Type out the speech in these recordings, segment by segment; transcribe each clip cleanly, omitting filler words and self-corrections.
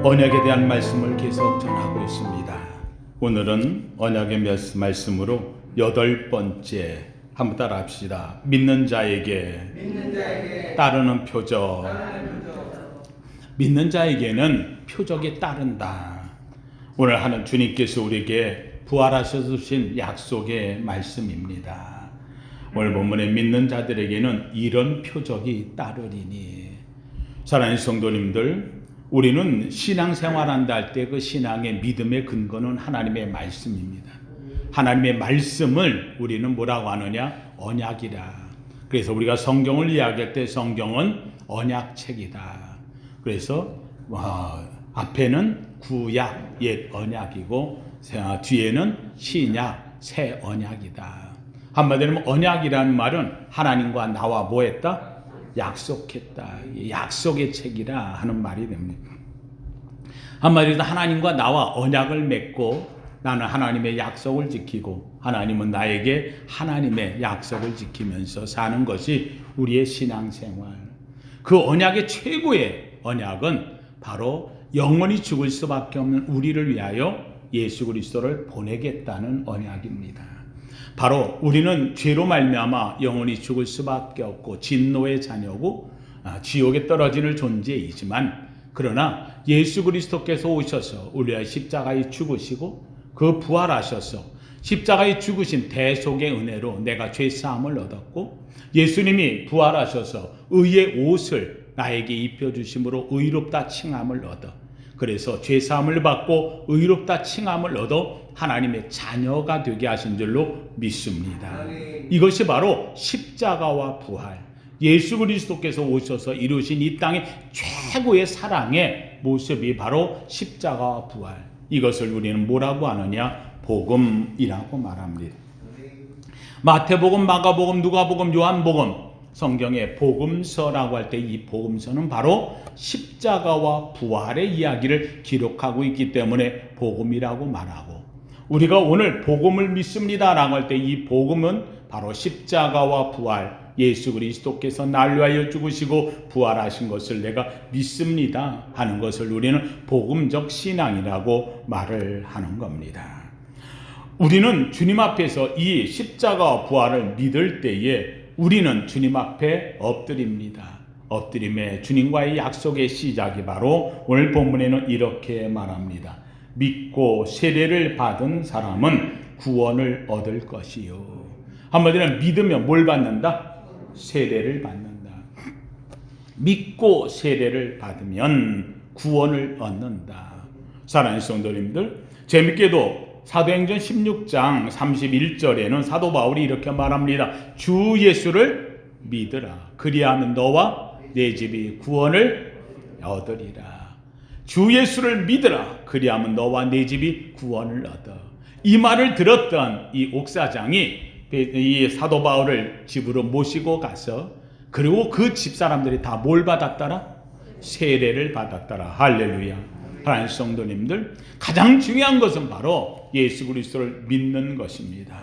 언약에 대한 말씀을 계속 전하고 있습니다. 오늘은 언약의 말씀으로 8번째 한번 따라 합시다. 믿는 자에게 따르는 표적. 믿는 자에게는 표적이 따른다. 오늘 하는 주님께서 우리에게 부활하셔서 주신 약속의 말씀입니다. 오늘 본문에 믿는 자들에게는 이런 표적이 따르리니. 사랑하는 성도님들, 우리는 신앙생활한다 할 때 그 신앙의 믿음의 근거는 하나님의 말씀입니다. 하나님의 말씀을 우리는 뭐라고 하느냐? 언약이라. 그래서 우리가 성경을 이야기할 때 성경은 언약책이다. 그래서 앞에는 구약, 옛 언약이고 뒤에는 신약, 새 언약이다. 한마디로 언약이라는 말은 하나님과 나와 뭐 했다? 약속했다. 약속의 책이라 하는 말이 됩니다. 한마디로 하나님과 나와 언약을 맺고 나는 하나님의 약속을 지키고 하나님은 나에게 하나님의 약속을 지키면서 사는 것이 우리의 신앙생활. 그 언약의 최고의 언약은 바로 영원히 죽을 수밖에 없는 우리를 위하여 예수 그리스도를 보내겠다는 언약입니다. 바로 우리는 죄로 말미암아 영원히 죽을 수밖에 없고 진노의 자녀고 지옥에 떨어지는 존재이지만, 그러나 예수 그리스도께서 오셔서 우리의 십자가에 죽으시고 그 부활하셔서 십자가에 죽으신 대속의 은혜로 내가 죄사함을 얻었고, 예수님이 부활하셔서 의의 옷을 나에게 입혀주심으로 의롭다 칭함을 얻어, 그래서 죄사함을 받고 의롭다 칭함을 얻어 하나님의 자녀가 되게 하신 줄로 믿습니다. 이것이 바로 십자가와 부활, 예수 그리스도께서 오셔서 이루신 이 땅의 최고의 사랑의 모습이 바로 십자가와 부활. 이것을 우리는 뭐라고 하느냐? 복음이라고 말합니다. 마태복음, 마가복음, 누가복음, 요한복음, 성경의 복음서라고 할 때 이 복음서는 바로 십자가와 부활의 이야기를 기록하고 있기 때문에 복음이라고 말하고, 우리가 오늘 복음을 믿습니다라고 할 때 이 복음은 바로 십자가와 부활, 예수 그리스도께서 나를 위하여 죽으시고 부활하신 것을 내가 믿습니다 하는 것을 우리는 복음적 신앙이라고 말을 하는 겁니다. 우리는 주님 앞에서 이 십자가와 부활을 믿을 때에 우리는 주님 앞에 엎드립니다. 엎드림에 주님과의 약속의 시작이 바로 오늘 본문에는 이렇게 말합니다. 믿고 세례를 받은 사람은 구원을 얻을 것이요. 한마디로 믿으면 뭘 받는다? 세례를 받는다. 믿고 세례를 받으면 구원을 얻는다. 사랑하는 성도님들, 재밌게도 사도행전 16장 31절에는 사도 바울이 이렇게 말합니다. 주 예수를 믿으라. 그리하면 너와 내 집이 구원을 얻으리라. 주 예수를 믿으라. 그리하면 너와 내 집이 구원을 얻어. 이 말을 들었던 이 옥사장이 이 사도 바울을 집으로 모시고 가서, 그리고 그 집사람들이 다 뭘 받았더라? 세례를 받았더라. 할렐루야. 하나님 성도님들, 가장 중요한 것은 바로 예수 그리스도를 믿는 것입니다.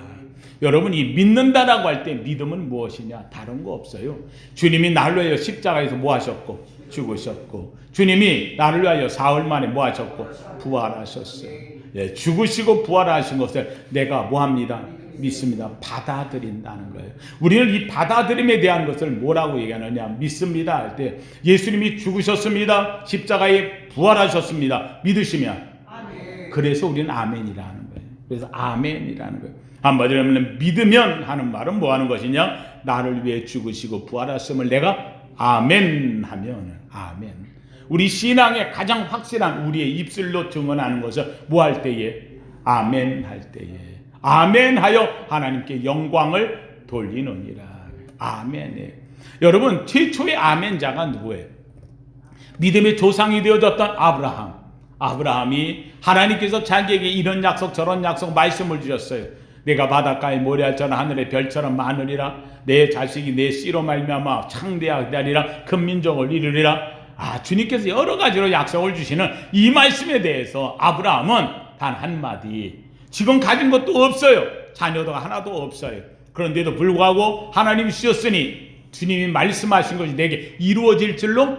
여러분, 이 믿는다라고 할 때 믿음은 무엇이냐? 다른 거 없어요. 주님이 나를 위하여 십자가에서 뭐 하셨고? 죽으셨고, 주님이 나를 위하여 사흘 만에 뭐 하셨고? 부활하셨어요. 예, 죽으시고 부활하신 것을 내가 뭐 합니다? 믿습니다. 받아들인다는 거예요. 우리는 이 받아들임에 대한 것을 뭐라고 얘기하느냐? 믿습니다 할 때 예수님이 죽으셨습니다. 십자가에 부활하셨습니다. 믿으시면 아멘. 그래서 우리는 아멘이라는 거예요. 그래서 아멘이라는 거예요. 한마디로 하면 믿으면 하는 말은 뭐 하는 것이냐? 나를 위해 죽으시고 부활하심을 내가 아멘 하면 아멘. 우리 신앙의 가장 확실한 우리의 입술로 증언하는 것을 뭐 할 때에? 아멘 할 때에. 아멘 하여 하나님께 영광을 돌리느니라. 아멘. 여러분, 최초의 아멘자가 누구예요? 믿음의 조상이 되어졌던 아브라함. 아브라함이 하나님께서 자기에게 이런 약속 저런 약속 말씀을 주셨어요. 내가 바닷가의 모래알처럼 하늘의 별처럼 많으리라. 내 자식이 내 씨로 말미암아 창대하리라. 큰 민족을 이루리라. 주님께서 여러 가지로 약속을 주시는 이 말씀에 대해서 아브라함은 단 한마디, 지금 가진 것도 없어요. 자녀도 하나도 없어요. 그런데도 불구하고 하나님이 주셨으니 주님이 말씀하신 것이 내게 이루어질 줄로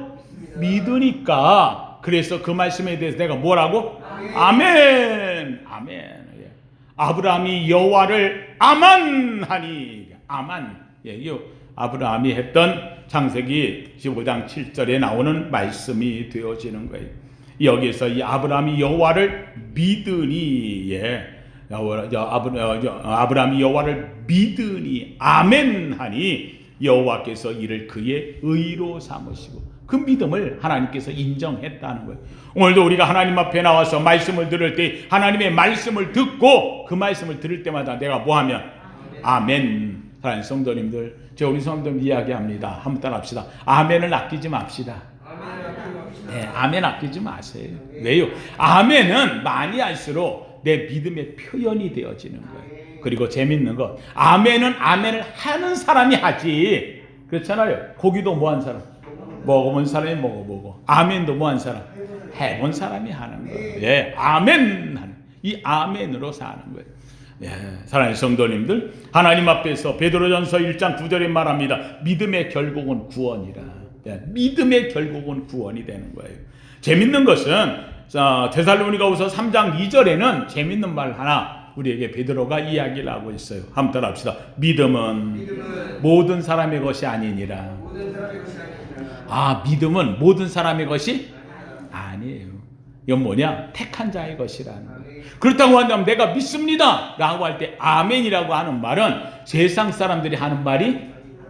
믿으니까 그래서 그 말씀에 대해서 내가 뭐라고? 아멘. 아멘. 예. 아브라함이 여호와를 아만하니. 아만. 예, 이 아브라함이 했던 창세기 15장 7절에 나오는 말씀이 되어지는 거예요. 여기서 이 아브라함이 여호와를 믿으니, 예, 아브라함이 여호와를 믿으니 아멘하니 여호와께서 이를 그의 의로 삼으시고, 그 믿음을 하나님께서 인정했다는 거예요. 오늘도 우리가 하나님 앞에 나와서 말씀을 들을 때 하나님의 말씀을 듣고 그 말씀을 들을 때마다 내가 뭐하면 아멘. 사랑하는 성도님들, 제가 우리 성도님 이야기합니다. 한번 따라합시다. 아멘을 아끼지 맙시다. 네, 아멘 아끼지 마세요. 왜요? 아멘은 많이 할수록 내 믿음의 표현이 되어지는 거예요. 그리고 재밌는 거, 아멘은 아멘을 하는 사람이 하지. 그렇잖아요. 고기도 뭐 한 사람? 먹어본 사람이 먹어보고, 아멘도 뭐 한 사람? 해본 사람이 하는 거예요. 예, 아멘 하는, 이 아멘으로 사는 거예요. 예, 사랑하는 성도님들, 하나님 앞에서 베드로전서 1장 9절에 말합니다. 믿음의 결국은 구원이라. 예, 믿음의 결국은 구원이 되는 거예요. 재밌는 것은 데살로니가후서 3장 2절에는 재밌는 말 하나 우리에게 베드로가 이야기를 하고 있어요. 한번 따라합시다. 믿음은 모든 사람의 것이 아니니라. 아, 믿음은 모든 사람의 것이 아니에요. 이건 뭐냐? 택한 자의 것이라는 거예요. 그렇다고 한다면 내가 믿습니다 라고 할 때 아멘이라고 하는 말은 세상 사람들이 하는 말이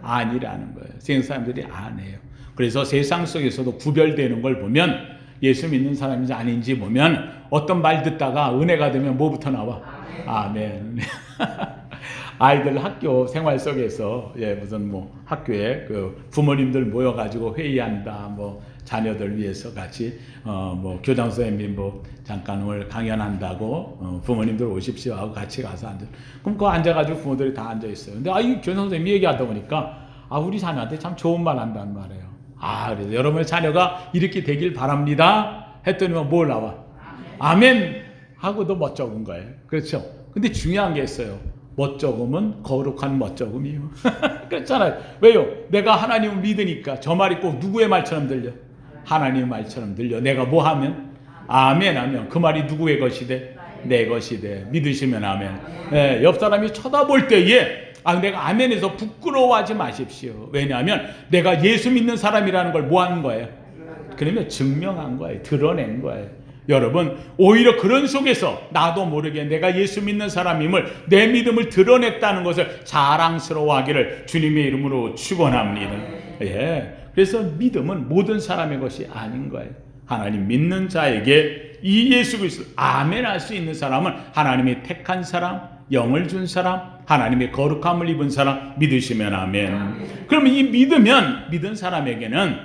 아니라는 거예요. 세상 사람들이 안 해요. 그래서 세상 속에서도 구별되는 걸 보면, 예수 믿는 사람인지 아닌지 보면, 어떤 말 듣다가 은혜가 되면 뭐부터 나와? 아멘. 아이들 학교 생활 속에서, 예, 무슨 뭐 학교에 그 부모님들 모여가지고 회의한다, 뭐 자녀들 위해서 같이 뭐 교장 선생님이 뭐 잠깐 오늘 강연한다고 부모님들 오십시오 하고 같이 가서 앉아. 그럼 그 앉아가지고 부모들이 다 앉아 있어요. 근데 이 교장 선생님이 얘기하다 보니까 우리 자녀한테 참 좋은 말 한다는 말이에요. 그래서 여러분의 자녀가 이렇게 되길 바랍니다 했더니 뭘 나와? 아멘 하고도 멋쩍은 거예요. 그렇죠? 근데 중요한 게 있어요. 멋쩍음은 거룩한 멋쩍음이에요. 그렇잖아요. 왜요? 내가 하나님을 믿으니까 저 말이 꼭 누구의 말처럼 들려? 하나님의 말처럼 들려. 내가 뭐 하면? 아멘 하면 그 말이 누구의 것이 돼? 내 것이 돼. 믿으시면 아멘. 네, 옆 사람이 쳐다볼 때에 내가 아멘해서 부끄러워하지 마십시오. 왜냐하면 내가 예수 믿는 사람이라는 걸 뭐 하는 거예요? 그러면 증명한 거예요. 드러낸 거예요. 여러분, 오히려 그런 속에서 나도 모르게 내가 예수 믿는 사람임을, 내 믿음을 드러냈다는 것을 자랑스러워하기를 주님의 이름으로 축원합니다. 예, 그래서 믿음은 모든 사람의 것이 아닌 거예요. 하나님 믿는 자에게 이 예수 그리스도 아멘 할 수 있는 사람은 하나님이 택한 사람, 영을 준 사람, 하나님의 거룩함을 입은 사람, 믿으시면 아멘. 그러면 이 믿은 사람에게는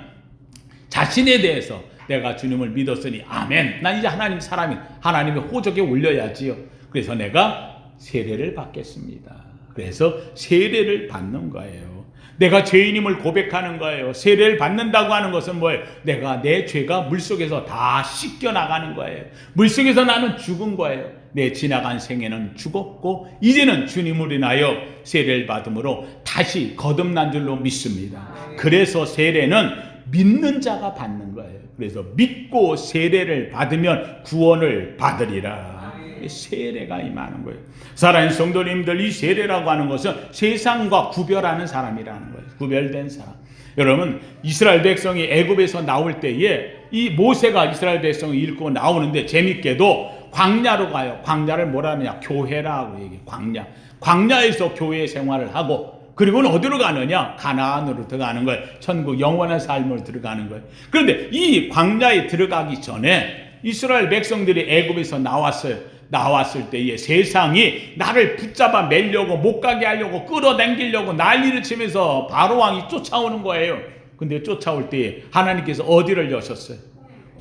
자신에 대해서 내가 주님을 믿었으니 아멘, 난 이제 하나님 사람이, 하나님의 호적에 올려야지요. 그래서 내가 세례를 받겠습니다. 그래서 세례를 받는 거예요. 내가 죄인임을 고백하는 거예요. 세례를 받는다고 하는 것은 뭐예요? 내가 내 죄가 물속에서 다 씻겨 나가는 거예요. 물속에서 나는 죽은 거예요. 내 지나간 생애는 죽었고 이제는 주님을 인하여 세례를 받음으로 다시 거듭난 줄로 믿습니다. 그래서 세례는 믿는 자가 받는 거예요. 그래서 믿고 세례를 받으면 구원을 받으리라. 세례가 임하는 거예요. 사랑하는 성도님들, 이 세례라고 하는 것은 세상과 구별하는 사람이라는 거예요. 구별된 사람. 여러분, 이스라엘 백성이 애굽에서 나올 때에 이 모세가 이스라엘 백성을 이끌고 나오는데 재밌게도 광야로 가요. 광야를 뭐라 하느냐? 교회라고 얘기해요. 광야. 광야에서 교회 생활을 하고, 그리고는 어디로 가느냐? 가나안으로 들어가는 거예요. 천국 영원한 삶으로 들어가는 거예요. 그런데 이 광야에 들어가기 전에 이스라엘 백성들이 애굽에서 나왔을 때에 세상이 나를 붙잡아 매려고, 못 가게 하려고, 끌어당기려고 난리를 치면서 바로 왕이 쫓아오는 거예요. 근데 쫓아올 때에 하나님께서 어디를 여셨어요?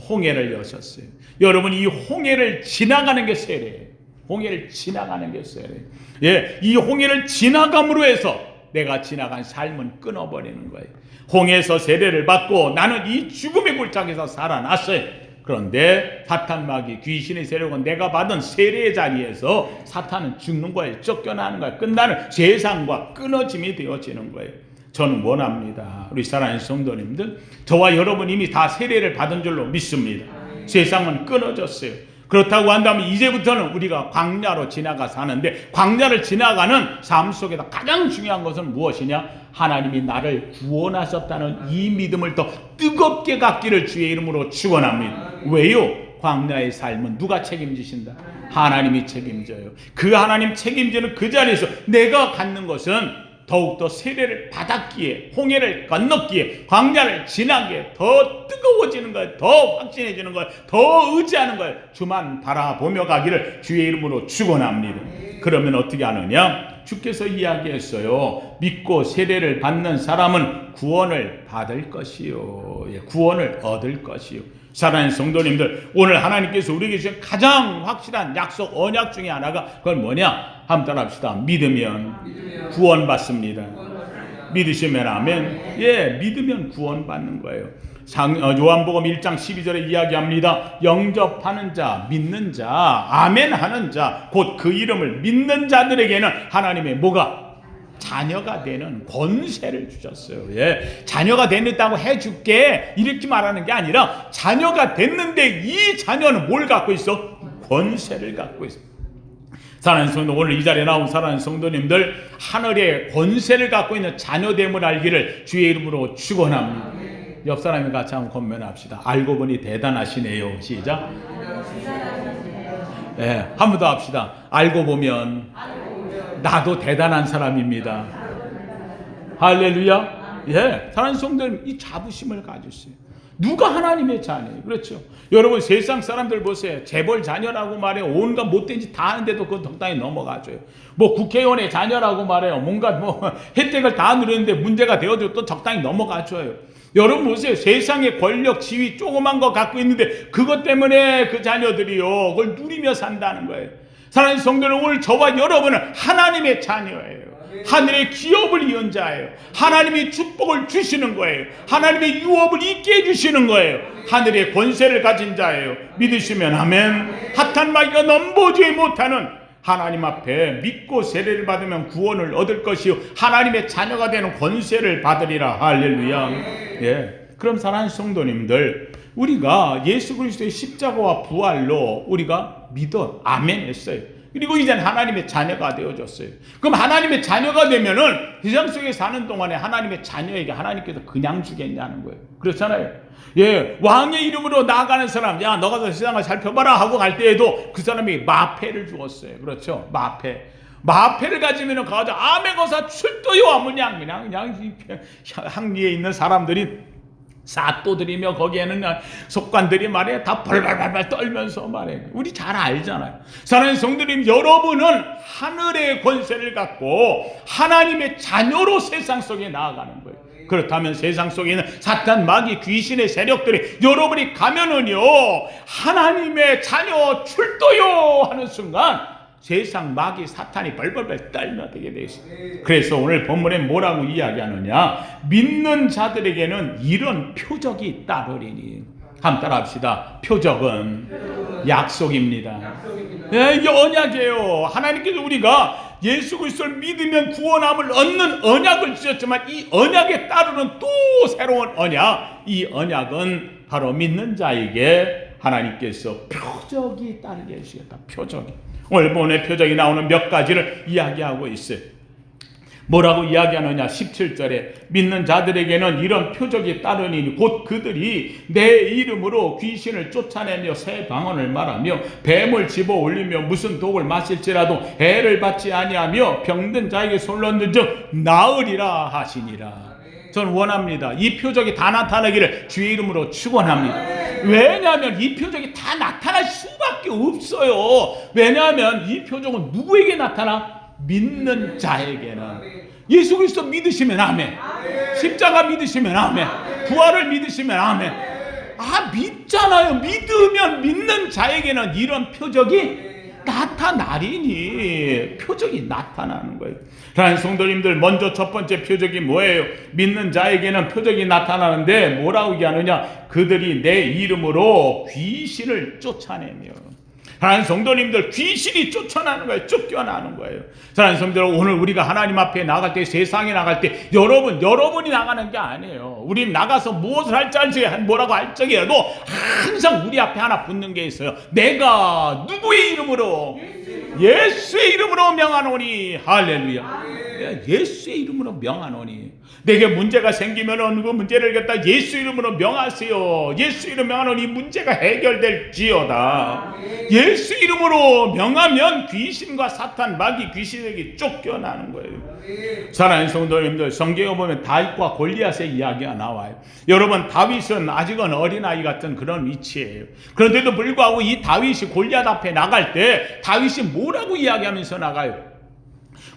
홍해를 여셨어요. 여러분, 이 홍해를 지나가는 게 세례예요. 홍해를 지나가는 게 세례예요. 예, 이 홍해를 지나감으로 해서 내가 지나간 삶은 끊어버리는 거예요. 홍해에서 세례를 받고 나는 이 죽음의 골짜기에서 살아났어요. 그런데 사탄마귀 귀신의 세력은 내가 받은 세례의 자리에서 사탄은 죽는 거예요. 쫓겨나는 거예요. 끝나는 세상과 끊어짐이 되어지는 거예요. 저는 원합니다. 우리 사랑하는 성도님들, 저와 여러분 이미 다 세례를 받은 줄로 믿습니다. 세상은 끊어졌어요. 그렇다고 한다면 이제부터는 우리가 광야로 지나가 사는데, 광야를 지나가는 삶 속에서 가장 중요한 것은 무엇이냐? 하나님이 나를 구원하셨다는 이 믿음을 더 뜨겁게 갖기를 주의 이름으로 축원합니다. 왜요? 광야의 삶은 누가 책임지신다? 하나님이 책임져요. 그 하나님 책임지는 그 자리에서 내가 갖는 것은 더욱더 세례를 받았기에, 홍해를 건넜기에, 광야를 지나기에 더 뜨거워지는 거예요. 더 확신해지는 거예요. 더 의지하는 거예요. 주만 바라보며 가기를 주의 이름으로 축원합니다. 그러면 어떻게 하느냐? 주께서 이야기했어요. 믿고 세례를 받는 사람은 구원을 받을 것이요, 구원을 얻을 것이요. 사랑하는 성도님들, 오늘 하나님께서 우리에게 주신 가장 확실한 약속, 언약 중에 하나가 그건 뭐냐? 한번 따라합시다. 믿으면 구원받습니다. 믿으시면 아멘. 믿으면 구원받는 거예요. 요한복음 1장 12절에 이야기합니다. 영접하는 자, 믿는 자, 아멘 하는 자, 곧 그 이름을 믿는 자들에게는 하나님의 뭐가? 자녀가 되는 권세를 주셨어요. 자녀가 됐다고 해줄게 이렇게 말하는 게 아니라, 자녀가 됐는데 이 자녀는 뭘 갖고 있어? 권세를 갖고 있어. 사랑하는 성도, 오늘 이 자리에 나온 사랑하는 성도님들, 하늘의 권세를 갖고 있는 자녀됨을 알기를 주의 이름으로 축원합니다. 옆 사람이 같이 한번 권면합시다. 알고 보니 대단하시네요. 시작. 한 번 더 합시다. 알고 보면 나도 대단한 사람입니다. 할렐루야. 사랑하는 성도님, 이 자부심을 가지세요. 누가 하나님의 자녀예요? 그렇죠. 여러분, 세상 사람들 보세요. 재벌 자녀라고 말해요. 온갖 못된 짓 다 하는데도 그건 적당히 넘어가줘요. 뭐 국회의원의 자녀라고 말해요. 뭔가 뭐 혜택을 다 누리는데 문제가 되어도 또 적당히 넘어가줘요. 여러분 보세요. 세상의 권력, 지위 조그만 거 갖고 있는데 그것 때문에 그 자녀들이요, 그걸 누리며 산다는 거예요. 사랑하는 성도는, 오늘 저와 여러분은 하나님의 자녀예요. 하늘의 기업을 이은 자예요. 하나님이 축복을 주시는 거예요. 하나님의 유업을 있게 해주시는 거예요. 하늘의 권세를 가진 자예요. 믿으시면 아멘. 핫한 마귀가 넘보지 못하는 하나님 앞에 믿고 세례를 받으면 구원을 얻을 것이요, 하나님의 자녀가 되는 권세를 받으리라. 할렐루야. 그럼 사랑하는 성도님들, 우리가 예수 그리스도의 십자가와 부활로 우리가 믿어 아멘 했어요. 그리고 이제는 하나님의 자녀가 되어졌어요. 그럼 하나님의 자녀가 되면은 세상 속에 사는 동안에 하나님의 자녀에게 하나님께서 그냥 주겠냐는 거예요. 그렇잖아요. 왕의 이름으로 나아가는 사람, 야, 너가 저 세상을 살펴봐라 하고 갈 때에도 그 사람이 마패를 주었어요. 그렇죠. 마패를 가지면은 가자 아멘 거사 출도요 하면 그냥 항리에 있는 사람들이 사또들이며 거기에는 속관들이 말해 다 벌벌벌 떨면서 말해. 우리 잘 알잖아요. 사랑하는 성도님, 여러분은 하늘의 권세를 갖고 하나님의 자녀로 세상 속에 나아가는 거예요. 그렇다면 세상 속에 있는 사탄, 마귀, 귀신의 세력들이 여러분이 가면은요, 하나님의 자녀 출도요 하는 순간 세상 마귀 사탄이 벌벌벌 떨며 되게 되어 있습니다. 그래서 오늘 본문에 뭐라고 이야기하느냐? 믿는 자들에게는 이런 표적이 따르리니. 한번 따라합시다. 표적은 약속입니다. 이게 언약이에요. 하나님께서 우리가 예수 그리스도를 믿으면 구원함을 얻는 언약을 주셨지만, 이 언약에 따르는 또 새로운 언약, 이 언약은 바로 믿는 자에게 하나님께서 표적이 따르게 해주시겠다. 표적이. 오늘 본문에 표적이 나오는 몇 가지를 이야기하고 있어요. 뭐라고 이야기하느냐? 17절에 믿는 자들에게는 이런 표적이 따르니 곧 그들이 내 이름으로 귀신을 쫓아내며 새 방언을 말하며 뱀을 집어 올리며 무슨 독을 마실지라도 해를 받지 아니하며 병든 자에게 손을 얹는 즉 나으리라 하시니라. 저는 원합니다. 이 표적이 다 나타나기를 주의 이름으로 축원합니다. 왜냐하면 이 표적이 다 나타날 수밖에 없어요. 왜냐하면 이 표적은 누구에게 나타나? 믿는 자에게는. 예수 그리스도 믿으시면 아멘. 십자가 믿으시면 아멘. 부활을 믿으시면 아멘. 믿잖아요. 믿으면 믿는 자에게는 이런 표적이 나타나리니. 표적이 나타나는 거예요. 사랑하는 성도님들, 먼저 첫 번째 표적이 뭐예요? 믿는 자에게는 표적이 나타나는데 뭐라고 얘기하느냐? 그들이 내 이름으로 귀신을 쫓아내며. 사랑하는 성도님들, 귀신이 쫓아나는 거예요. 쫓겨나는 거예요. 사랑하는 성도들, 오늘 우리가 하나님 앞에 나갈 때, 세상에 나갈 때 여러분이 나가는 게 아니에요. 우리 나가서 무엇을 할 적에 뭐라고 할 적이라도 항상 우리 앞에 하나 붙는 게 있어요. 내가 누구의 이름으로? 예수의 이름으로 명하노니. 할렐루야. 예수의 이름으로 명하노니. 내게 문제가 생기면 그 문제를 갖다 예수 이름으로 명하세요. 예수 이름 명하노니 문제가 해결될지어다. 예수 이름으로 명하면 귀신과 사탄, 마귀, 귀신에게 쫓겨나는 거예요. 사랑하는 성도님들, 성경에 보면 다윗과 골리앗의 이야기가 나와요. 여러분, 다윗은 아직은 어린아이 같은 그런 위치예요. 그런데도 불구하고 이 다윗이 골리앗 앞에 나갈 때 다윗이 뭐라고 이야기하면서 나가요?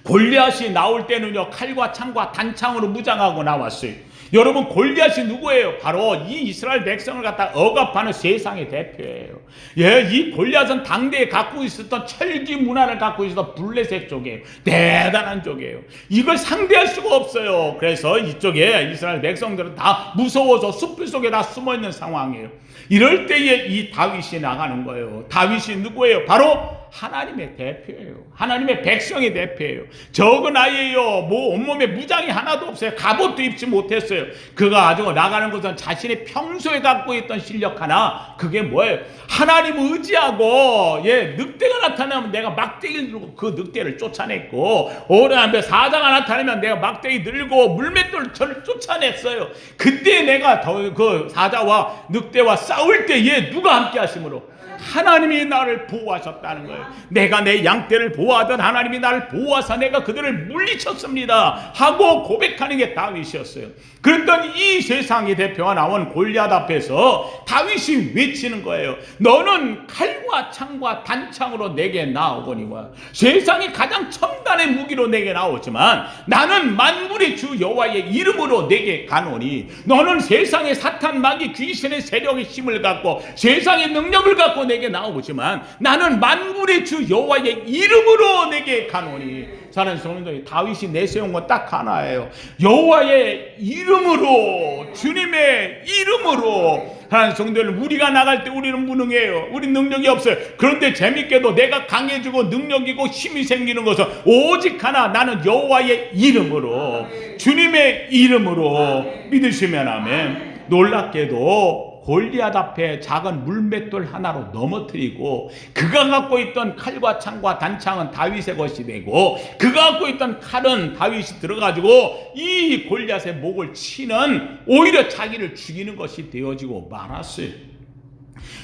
골리앗이 나올 때는요, 칼과 창과 단창으로 무장하고 나왔어요. 여러분, 골리앗이 누구예요? 바로 이 이스라엘 백성을 갖다 억압하는 세상의 대표예요. 예, 이 골리앗은 당대에 갖고 있었던 철기 문화를 갖고 있었던 블레셋 쪽이에요. 대단한 쪽이에요. 이걸 상대할 수가 없어요. 그래서 이쪽에 이스라엘 백성들은 다 무서워서 숲을 속에 다 숨어 있는 상황이에요. 이럴 때에 이 다윗이 나가는 거예요. 다윗이 누구예요? 바로 하나님의 대표예요. 하나님의 백성의 대표예요. 적은 아이예요. 뭐 온몸에 무장이 하나도 없어요. 갑옷도 입지 못했어요. 그가 가지고 나가는 것은 자신이 평소에 갖고 있던 실력 하나, 그게 뭐예요? 하나님 의지하고, 늑대가 나타나면 내가 막대기를 들고 그 늑대를 쫓아냈고, 오래한데 사자가 나타나면 내가 막대기 들고 물맷돌을 저를 쫓아냈어요. 그때 내가 그 사자와 늑대와 싸울 때에 누가 함께 하심으로? 하나님이 나를 보호하셨다는 거예요. 내가 내 양떼를 보호하던 하나님이 나를 보호하사 내가 그들을 물리쳤습니다 하고 고백하는 게 다윗이었어요. 그랬더니 이 세상의 대표가 나온 골리앗 앞에서 다윗이 외치는 거예요. 너는 칼과 창과 단창으로 내게 나오거니와 세상의 가장 첨단의 무기로 내게 나오지만 나는 만군의 주 여호와의 이름으로 내게 가노니. 너는 세상의 사탄, 마귀, 귀신의 세력의 힘을 갖고 세상의 능력을 갖고 내게 나오지만 나는 만군의 주 여호와의 이름으로 내게 가노니. 사는 성도님, 다윗이 내세운 건 딱 하나예요. 여호와의 이름으로, 주님의 이름으로. 하는 성도들, 우리가 나갈 때 우리는 무능해요. 우리 능력이 없어요. 그런데 재밌게도 내가 강해지고 능력이고 힘이 생기는 것은 오직 하나, 나는 여호와의 이름으로, 주님의 이름으로 믿으시면 아멘. 놀랍게도 골리앗 앞에 작은 물맷돌 하나로 넘어뜨리고, 그가 갖고 있던 칼과 창과 단창은 다윗의 것이 되고, 그가 갖고 있던 칼은 다윗이 들어가지고 이 골리앗의 목을 치는, 오히려 자기를 죽이는 것이 되어지고 말았어요.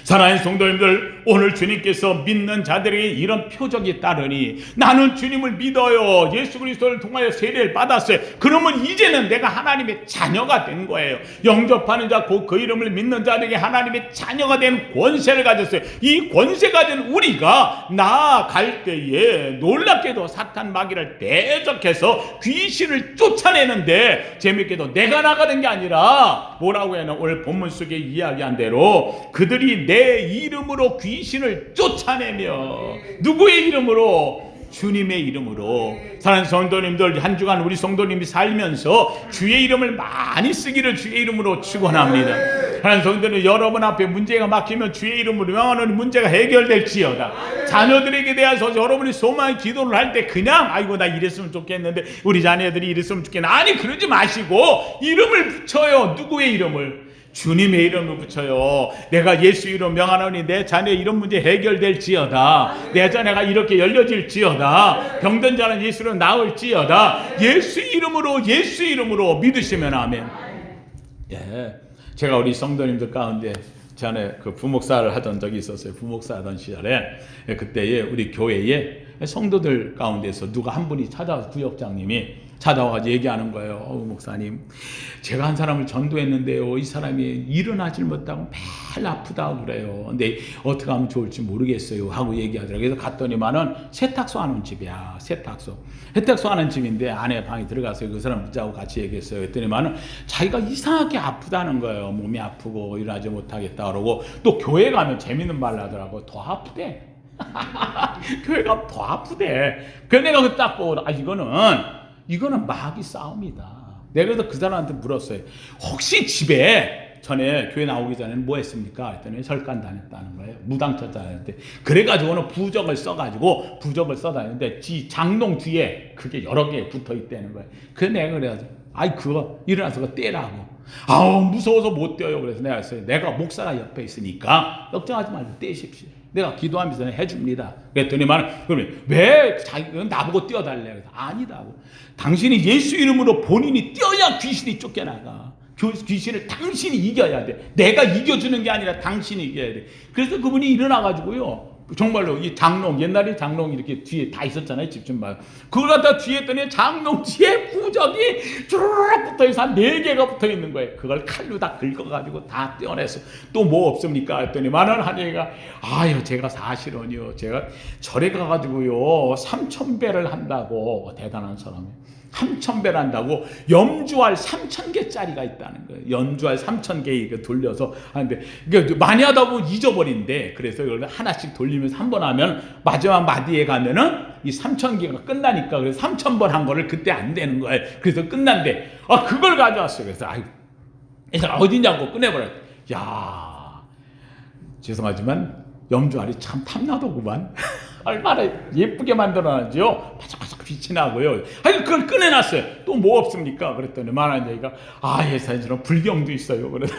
사랑하는 성도님들, 오늘 주님께서 믿는 자들에게 이런 표적이 따르니, 나는 주님을 믿어요. 예수 그리스도를 통하여 세례를 받았어요. 그러면 이제는 내가 하나님의 자녀가 된 거예요. 영접하는 자, 곧 그 이름을 믿는 자들에게 하나님의 자녀가 된 권세를 가졌어요. 이 권세 가진 우리가 나아갈 때에 놀랍게도 사탄, 마귀를 대적해서 귀신을 쫓아내는데, 재밌게도 내가 나가는 게 아니라 뭐라고 해야 하나, 오늘 본문 속에 이야기한 대로 그들이 내 이름으로 귀신을 쫓아내며, 누구의 이름으로? 주님의 이름으로. 사랑하는 성도님들, 한 주간 우리 성도님이 살면서 주의 이름을 많이 쓰기를 주의 이름으로 축원합니다. 사랑하는 성도님, 여러분 앞에 문제가 막히면 주의 이름으로 명하는 문제가 해결될지어다. 자녀들에게 대해서 여러분이 소망 기도를 할 때 그냥 아이고 나 이랬으면 좋겠는데, 우리 자녀들이 이랬으면 좋겠는데, 아니 그러지 마시고 이름을 붙여요. 누구의 이름을? 주님의 이름을 붙여요. 내가 예수 이름 명하노니 내 자녀의 이런 문제 해결될지어다. 내 자녀가 이렇게 열려질지어다. 병든 자는 예수로 나을지어다. 예수 이름으로 믿으시면 아멘. 예, 제가 우리 성도님들 가운데 전에 그 부목사를 하던 적이 있었어요. 부목사 하던 시절에, 그때에 우리 교회에 성도들 가운데서 누가 한 분이 찾아와서, 구역장님이 찾아와서 얘기하는 거예요. 목사님, 제가 한 사람을 전도했는데요, 이 사람이 일어나질 못하고 매일 아프다고 그래요. 근데 어떻게 하면 좋을지 모르겠어요 하고 얘기하더라고요. 그래서 갔더니만은 세탁소 하는 집이야. 세탁소 하는 집인데 안에 방에 들어가서 그 사람 부자하고 같이 얘기했어요. 그랬더니만은 자기가 이상하게 아프다는 거예요. 몸이 아프고 일어나지 못하겠다 그러고, 또 교회 가면 재밌는 말 하더라고. 더 아프대. 교회 가면 더 아프대. 그래서 내가 그 딱 보고, 이거는 마귀 싸움이다. 내가 그래서 그 사람한테 물었어요. 혹시 집에 전에 교회 나오기 전에는 뭐 했습니까? 했더니 절간 다녔다는 거예요. 무당쳤 다녔는데 그래가지고는 부적을 써다녔는데 장롱 뒤에 그게 여러 개 붙어 있다는 거예요. 그래서 내가 그래가지고 아이 그거 일어나서 그거 떼라고. 아우 무서워서 못 떼어요. 그래서 내가 했어요. 내가 목사가 옆에 있으니까 걱정하지 말고 떼십시오. 내가 기도하면서 해줍니다. 그랬더니만 그러면 왜 자기는 나보고 떼어달래? 그래서 아니다고. 당신이 예수 이름으로 본인이 떼어야 귀신이 쫓겨나가. 귀신을 당신이 이겨야 돼. 내가 이겨주는 게 아니라 당신이 이겨야 돼. 그래서 그분이 일어나가지고요. 정말로 이 장롱, 옛날에 장롱 이렇게 뒤에 다 있었잖아요. 집 좀 봐요. 그걸 갖다 뒤에 했더니 장롱 뒤에 부적이 쭈르륵 붙어 있어. 한 4개가 붙어 있는 거예요. 그걸 칼로 다 긁어가지고 다 떼어냈어. 또 뭐 없습니까? 했더니 만원 한 얘기가 아유, 제가 사실은요. 제가 절에 가가지고요. 3,000배를 한다고. 대단한 사람이에요. 3,000배를 한다고 염주알 3,000개짜리가 있다는 거예요. 염주알 3,000개 이거 돌려서 하는데 이게 많이 하다 보면 잊어버린대. 그래서 이걸 하나씩 돌리면서 한 번 하면 마지막 마디에 가면은 이 3,000개가 끝나니까 그래서 3,000번 한 거를 그때 안 되는 거예요. 그래서 끝난대. 아 그걸 가져왔어요. 그래서 아이 어디냐고 꺼내버려. 야 죄송하지만 염주알이 참 탐나더구만. 얼마나 예쁘게 만들어놨죠. 바삭바삭 빛이 나고요. 아니 그걸 꺼내놨어요. 또 뭐 없습니까? 그랬더니 말하는 얘기가 회사에서는 불경도 있어요. 그래서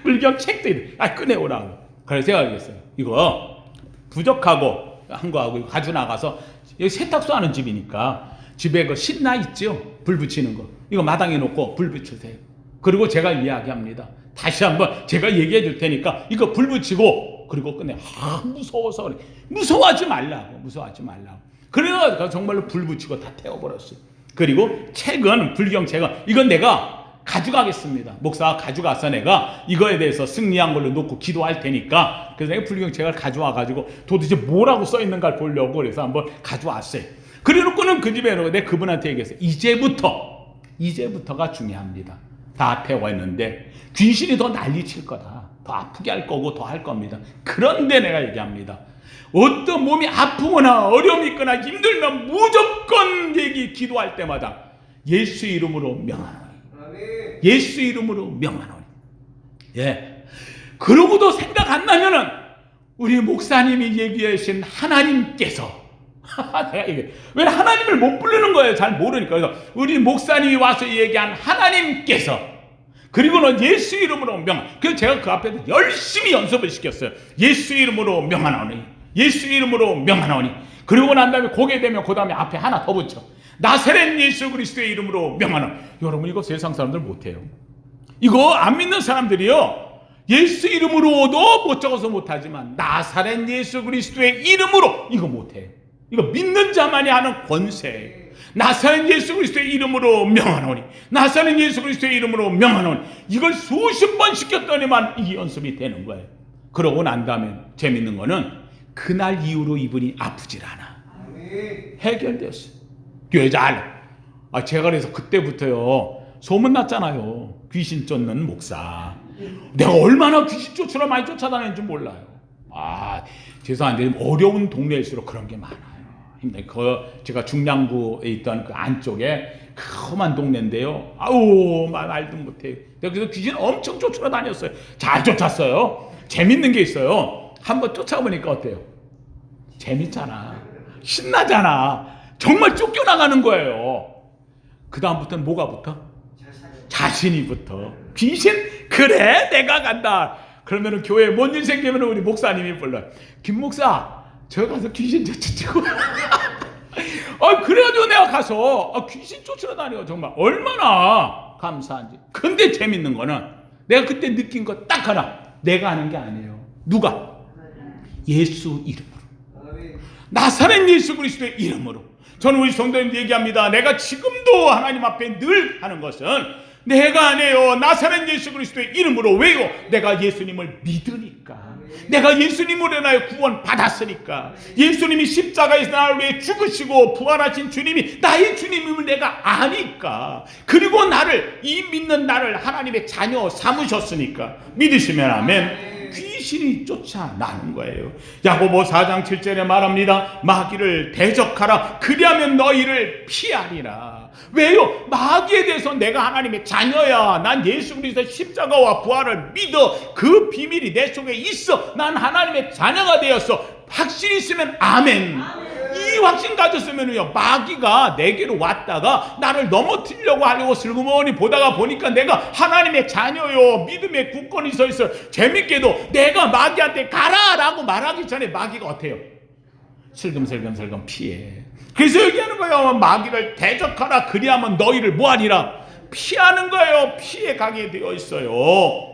불경 책도 있어요. 꺼내오라고. 그래서 제가 얘기했어요. 이거 부적하고 한 거하고 가지고 나가서 여기 세탁소 하는 집이니까 집에 그 신나 있죠. 불 붙이는 거. 이거 마당에 놓고 불 붙이세요. 그리고 제가 이야기합니다. 다시 한번 제가 얘기해 줄 테니까 이거 불 붙이고 그리고 끝내. 무서워서 그래. 무서워하지 말라고. 그래서 정말로 불 붙이고 다 태워버렸어요. 그리고 책은 불경 책은 이건 내가 가져가겠습니다. 목사가 가져가서 내가 이거에 대해서 승리한 걸로 놓고 기도할 테니까 그래서 내가 불경 책을 가져와가지고 도대체 뭐라고 써 있는가를 보려고 그래서 한번 가져왔어요. 그래놓고는 그 집에 내가 그분한테 얘기했어요. 이제부터가 중요합니다. 다 태워있는데 귀신이 더 난리칠 거다. 더 아프게 할 거고 더 할 겁니다. 그런데 내가 얘기합니다. 어떤 몸이 아프거나 어려움이 있거나 힘들면 무조건 기도할 때마다 예수 이름으로 명하노니. 예수 이름으로 명하노니. 예. 그러고도 생각 안 나면은 우리 목사님이 얘기하신 하나님께서 내가 이게 왜 하나님을 못 부르는 거예요? 잘 모르니까. 그래서 우리 목사님이 와서 얘기한 하나님께서 그리고는 예수 이름으로 그래서 제가 그 앞에서 열심히 연습을 시켰어요. 예수 이름으로 명하노니. 예수 이름으로 명하노니. 그리고 난 다음에 고개 되면 그 다음에 앞에 하나 더 붙여. 나사렛 예수 그리스도의 이름으로 명하노니. 여러분 이거 세상 사람들 못해요. 이거 안 믿는 사람들이요. 예수 이름으로도 못 적어서 못하지만 나사렛 예수 그리스도의 이름으로 이거 못해요. 이거 믿는 자만이 하는 권세예요. 나사렛 예수 그리스도의 이름으로 명하노니. 나사렛 예수 그리스도의 이름으로 명하노니. 이걸 수십 번 시켰더니만 이게 연습이 되는 거예요. 그러고 난 다음에 재밌는 거는 그날 이후로 이분이 아프질 않아. 해결되었어요. 교회 잘. 제가 그래서 그때부터요 소문났잖아요. 귀신 쫓는 목사. 내가 얼마나 귀신 쫓으러 많이 쫓아다니는지 몰라요. 죄송한데 어려운 동네일수록 그런 게 많아요. 제가 중량구에 있던 그 안쪽에 험한 동네인데요. 말도 못해요. 내가 그래서 귀신 엄청 쫓으러 다녔어요. 잘 쫓았어요. 재밌는 게 있어요. 한번 쫓아보니까 어때요? 재밌잖아. 신나잖아. 정말 쫓겨나가는 거예요. 그 다음부터는 뭐가 붙어? 자신이 붙어. 귀신? 그래 내가 간다. 그러면은 교회에 뭔 일 생기면 우리 목사님이 불러요. 김 목사 저 가서 귀신 쫓으고 그래가지고 내가 가서 귀신 쫓으러 다녀. 정말 얼마나 감사한지. 근데 재밌는 거는 내가 그때 느낀 거 딱 하나. 내가 하는 게 아니에요. 누가? 예수 이름으로. 나사렛 예수 그리스도의 이름으로. 저는 우리 성도님 얘기합니다. 내가 지금도 하나님 앞에 늘 하는 것은 내가 안 해요. 나사렛 예수 그리스도의 이름으로. 왜요? 내가 예수님을 믿으니까. 내가 예수님으로 인하여 구원 받았으니까. 예수님이 십자가에서 나를 위해 죽으시고 부활하신 주님이 나의 주님임을 내가 아니까. 그리고 이 믿는 나를 하나님의 자녀 삼으셨으니까. 믿으시면 아멘. 귀신이 쫓아나는 거예요. 야고보 4장 7절에 말합니다. 마귀를 대적하라. 그리하면 너희를 피하리라. 왜요? 마귀에 대해서 내가 하나님의 자녀야. 난 예수 그리스도의 십자가와 부활을 믿어. 그 비밀이 내 속에 있어. 난 하나님의 자녀가 되었어. 확신이 있으면 아멘. 이 확신 가졌으면요, 마귀가 내게로 왔다가 나를 넘어뜨리려고 하려고 슬그머니 보다가 보니까 내가 하나님의 자녀요, 믿음의 굳건히 서 있어요. 재밌게도 내가 마귀한테 가라라고 말하기 전에 마귀가 어때요? 슬금슬금 피해. 그래서 얘기하는 거예요. 마귀를 대적하라. 그리하면 너희를 뭐하리라? 피하는 거예요. 피해 가게 되어 있어요.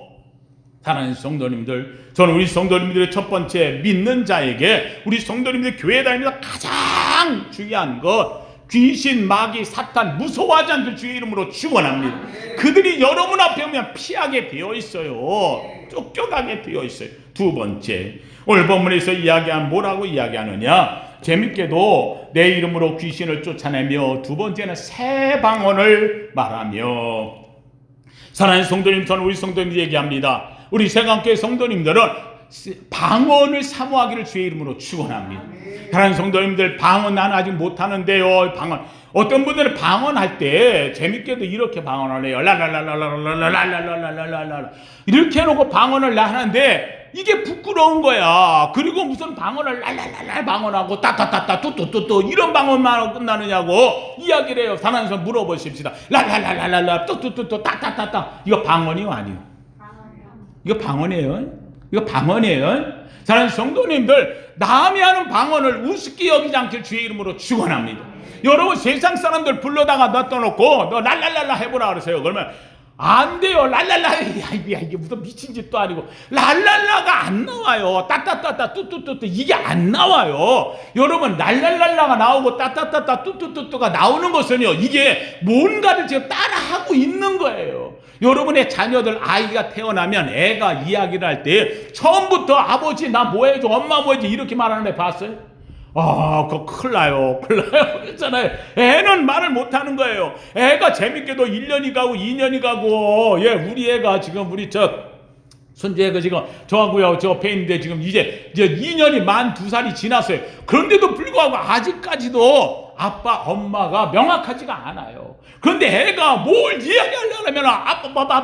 사랑하는 성도님들, 저는 우리 성도님들의 첫 번째 믿는 자에게, 우리 성도님들 교회 다니면서 가장 중요한 것, 귀신, 마귀, 사탄 무서워하지 않길 주의 이름으로 축원합니다. 그들이 여러분 앞에 오면 피하게 되어 있어요. 쫓겨가게 되어 있어요. 두 번째, 오늘 본문에서 이야기한 뭐라고 이야기하느냐? 재밌게도 내 이름으로 귀신을 쫓아내며, 두 번째는 새 방언을 말하며. 사랑하는 성도님, 저는 우리 성도님들 얘기합니다. 우리 세강교회 성도님들은 방언을 사모하기를 주의 이름으로 축원합니다. 사랑하는 성도님들, 방언 나는 아직 못하는데요. 방언, 어떤 분들은 방언할 때 재밌게도 이렇게 방언을 해요. 랄랄랄랄랄랄랄랄랄랄랄랄랄랄 이렇게 해놓고 방언을 하는데 이게 부끄러운 거야. 그리고 무슨 방언을 랄랄랄랄 방언하고 따따따따 뚜뚜뚜뚜 이런 방언만 하고 끝나느냐고 이야기를 해요. 사랑하는 성도 물어보십시다. 랄랄랄랄랄라 뚜뚜뚜뚜 따따따따 이거 방언이요 아니요? 이거 방언이에요. 이거 방언이에요. 사랑하는 성도님들, 남이 하는 방언을 우습게 여기지 않길 주의 이름으로 축원합니다. 여러분, 세상 사람들 불러다가 놔둬놓고 너 랄랄랄라 해보라 그러세요. 그러면 안 돼요. 랄랄라. 이게 무슨 미친 짓도 아니고 랄랄라가 안 나와요. 따따따따 뚜뚜뚜뚜 이게 안 나와요. 여러분, 랄랄랄라가 나오고 따따따따 뚜뚜뚜뚜가 나오는 것은요, 이게 뭔가를 지금 따라하고 있는 거예요. 여러분의 자녀들, 아이가 태어나면 애가 이야기를 할 때 처음부터 아버지 나 뭐 해줘, 엄마 뭐 해줘 이렇게 말하는 애 봤어요? 그거 큰일 나요. 그랬잖아요. 애는 말을 못하는 거예요. 애가 재밌게도 1년이 가고 2년이 가고, 우리 애가 지금 우리 손주애가 지금 저하고요, 저 옆에 있는데 지금 이제 2년이 만 2살이 지났어요. 그런데도 불구하고 아직까지도 아빠, 엄마가 명확하지가 않아요. 그런데 애가 뭘 이야기하려면 아빠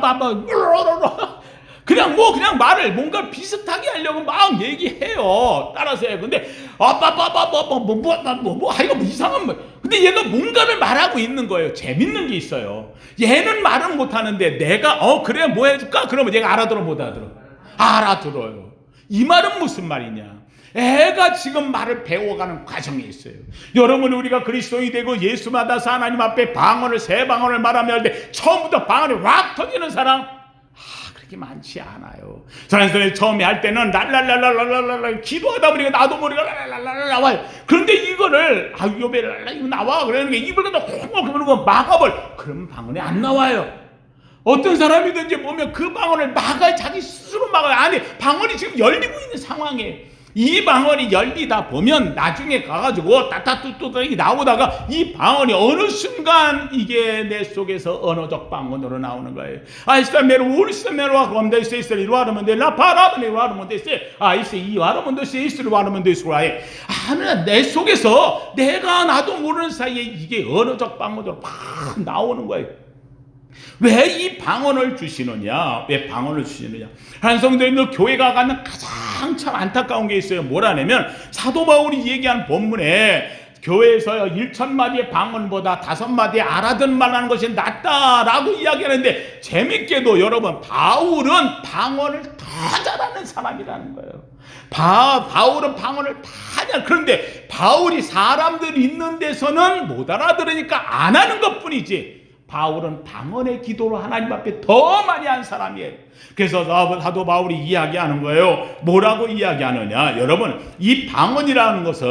그냥 말을 뭔가 비슷하게 하려고 막 얘기해요. 따라서 해요. 근데 이거 이상한 뭐. 근데 얘가 뭔가를 말하고 있는 거예요. 재밌는 게 있어요. 얘는 말은 못하는데 내가 그래 뭐 해줄까? 그러면 얘가 알아들어 못 알아들어? 알아들어요. 이 말은 무슨 말이냐? 애가 지금 말을 배워가는 과정에 있어요. 여러분, 우리가 그리스도인이 되고 예수 받아서 하나님 앞에 새 방언을 말하며 할 때 처음부터 방언이 확 터지는 사람 그렇게 많지 않아요. 저는 처음에 할 때는 랄랄랄랄랄랄 기도하다 보니까 나도 모르게 랄랄랄랄 나와요. 그런데 이거를 요배 이거 나와 그러는 게 입을 갖다 콩 그러고 막아버려. 그러면 방언이 안 나와요. 어떤 사람이든지 보면 그 방언을 막아야 자기 스스로 막아요. 아니, 방언이 지금 열리고 있는 상황이에요. 이 방언이 열리다 보면 나중에 가가지고 따따뚜뚜 나오다가 이 방언이 어느 순간 이게 내 속에서 언어적 방언으로 나오는 거예요. 아이스타메로 우리스타메로와 그런데 이스를 와르면데 라파라메 와르면데 아이스 이 와르면데 이스를 와르면데 이스라에 내 속에서 내가 나도 모르는 사이에 이게 언어적 방언으로 막 나오는 거예요. 왜 이 방언을 주시느냐? 왜 방언을 주시느냐? 한 성도님들, 교회가 갖는 가장 참 안타까운 게 있어요. 뭐라냐면 사도 바울이 얘기한 본문에 교회에서 1,000마디의 방언보다 5마디의 알아듣는 말하는 것이 낫다라고 이야기하는데, 재밌게도 여러분, 바울은 방언을 더 잘하는 사람이라는 거예요. 바울은 방언을 다 잘. 그런데 바울이 사람들이 있는 데서는 못 알아들으니까 안 하는 것뿐이지, 바울은 방언의 기도로 하나님 앞에 더 많이 한 사람이에요. 그래서 사도 바울이 이야기하는 거예요. 뭐라고 이야기하느냐? 여러분, 이 방언이라는 것은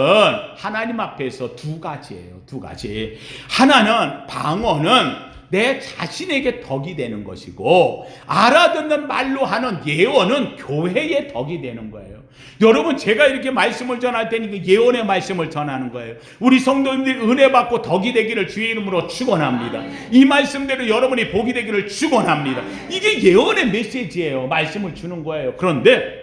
하나님 앞에서 두 가지예요. 두 가지. 하나는, 방언은 내 자신에게 덕이 되는 것이고, 알아듣는 말로 하는 예언은 교회의 덕이 되는 거예요. 여러분, 제가 이렇게 말씀을 전할 때는 그 예언의 말씀을 전하는 거예요. 우리 성도님들이 은혜 받고 덕이 되기를 주의 이름으로 축원합니다. 이 말씀대로 여러분이 복이 되기를 축원합니다. 이게 예언의 메시지예요. 말씀을 주는 거예요. 그런데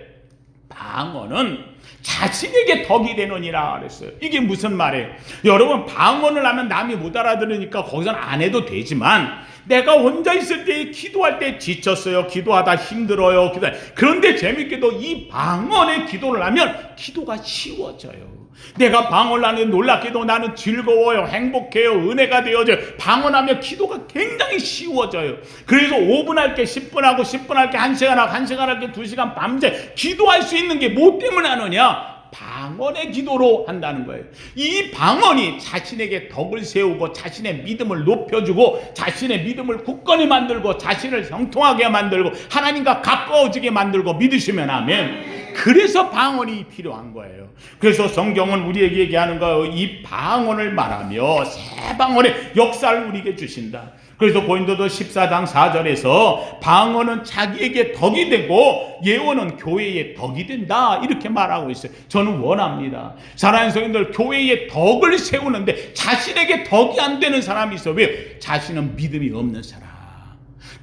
방언은 자신에게 덕이 되느니라 그랬어요. 이게 무슨 말이에요? 여러분, 방언을 하면 남이 못 알아들으니까 거기서는 안 해도 되지만, 내가 혼자 있을 때 기도할 때 지쳤어요. 기도하다 힘들어요. 그런데 재밌게도 이 방언의 기도를 하면 기도가 쉬워져요. 내가 방언을 하는 놀랍게도 나는 즐거워요. 행복해요. 은혜가 되어져요. 방언하면 기도가 굉장히 쉬워져요. 그래서 5분 할게 10분 하고 10분 할게 1시간 하고 1시간 할게 2시간 밤새 기도할 수 있는 게 뭐 때문에 하느냐? 방언의 기도로 한다는 거예요. 이 방언이 자신에게 덕을 세우고 자신의 믿음을 높여주고 자신의 믿음을 굳건히 만들고 자신을 형통하게 만들고 하나님과 가까워지게 만들고 믿으시면 아멘. 그래서 방언이 필요한 거예요. 그래서 성경은 우리에게 얘기하는 거예요. 이 방언을 말하며 새 방언의 역사를 우리에게 주신다. 그래서 고린도서 14장 4절에서 방언은 자기에게 덕이 되고 예언은 교회의 덕이 된다, 이렇게 말하고 있어요. 저는 원합니다. 사랑하는 성도들, 교회의 덕을 세우는데 자신에게 덕이 안 되는 사람이 있어요. 왜요? 자신은 믿음이 없는 사람.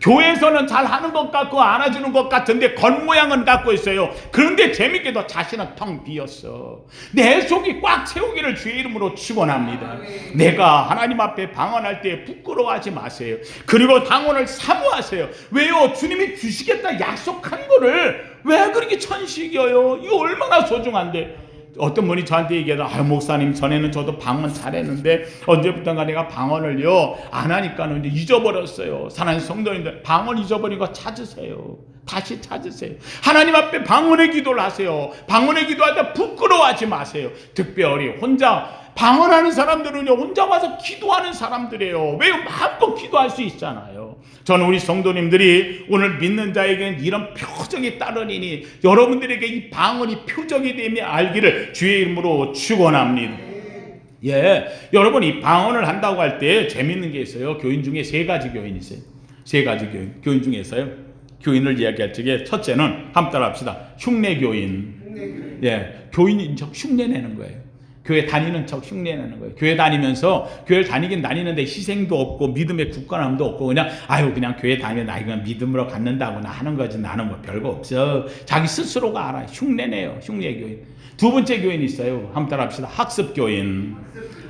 교회에서는 잘하는 것 같고 안아주는 것 같은데 겉모양은 갖고 있어요. 그런데 재밌게도 자신은 텅 비었어. 내 속이 꽉 채우기를 주의 이름으로 축원합니다. 내가 하나님 앞에 방언할 때 부끄러워하지 마세요. 그리고 방언을 사모하세요. 왜요? 주님이 주시겠다 약속한 거를 왜 그렇게 천식여요? 이거 얼마나 소중한데. 어떤 분이 저한테 얘기해서, 목사님, 전에는 저도 방언 잘했는데 언제부턴가 내가 방언을요 안 하니까는 이제 잊어버렸어요. 사랑하는 성도님들, 방언 잊어버린 거 찾으세요. 다시 찾으세요. 하나님 앞에 방언의 기도를 하세요. 방언의 기도할 때 부끄러워하지 마세요. 특별히 혼자 방언하는 사람들은요 혼자 와서 기도하는 사람들이에요. 왜요? 마음껏 기도할 수 있잖아요. 저는 우리 성도님들이 오늘 믿는 자에게는 이런 표적이 따르니 여러분들에게 이 방언이 표적이 됨이 알기를 주의 이름으로 축원합니다. 예, 여러분, 이 방언을 한다고 할 때 재밌는 게 있어요. 교인 중에 세 가지 교인이 있어요. 세 가지 교인 중에서요. 교인을 이야기할 적에 첫째는 한번 따라합시다. 흉내 교인. 예, 교인인 척 흉내내는 거예요. 교회 다니는 척 흉내내는 거예요. 교회 다니면서 교회를 다니긴 다니는데 희생도 없고 믿음의 굳건함도 없고 그냥 그냥 교회 다니면 나 그냥 믿음으로 갖는다거나 하는 거지 나는 뭐 별거 없어. 자기 스스로가 알아요. 흉내내요. 흉내교인. 두 번째 교인이 있어요. 한번 따라합시다. 학습교인.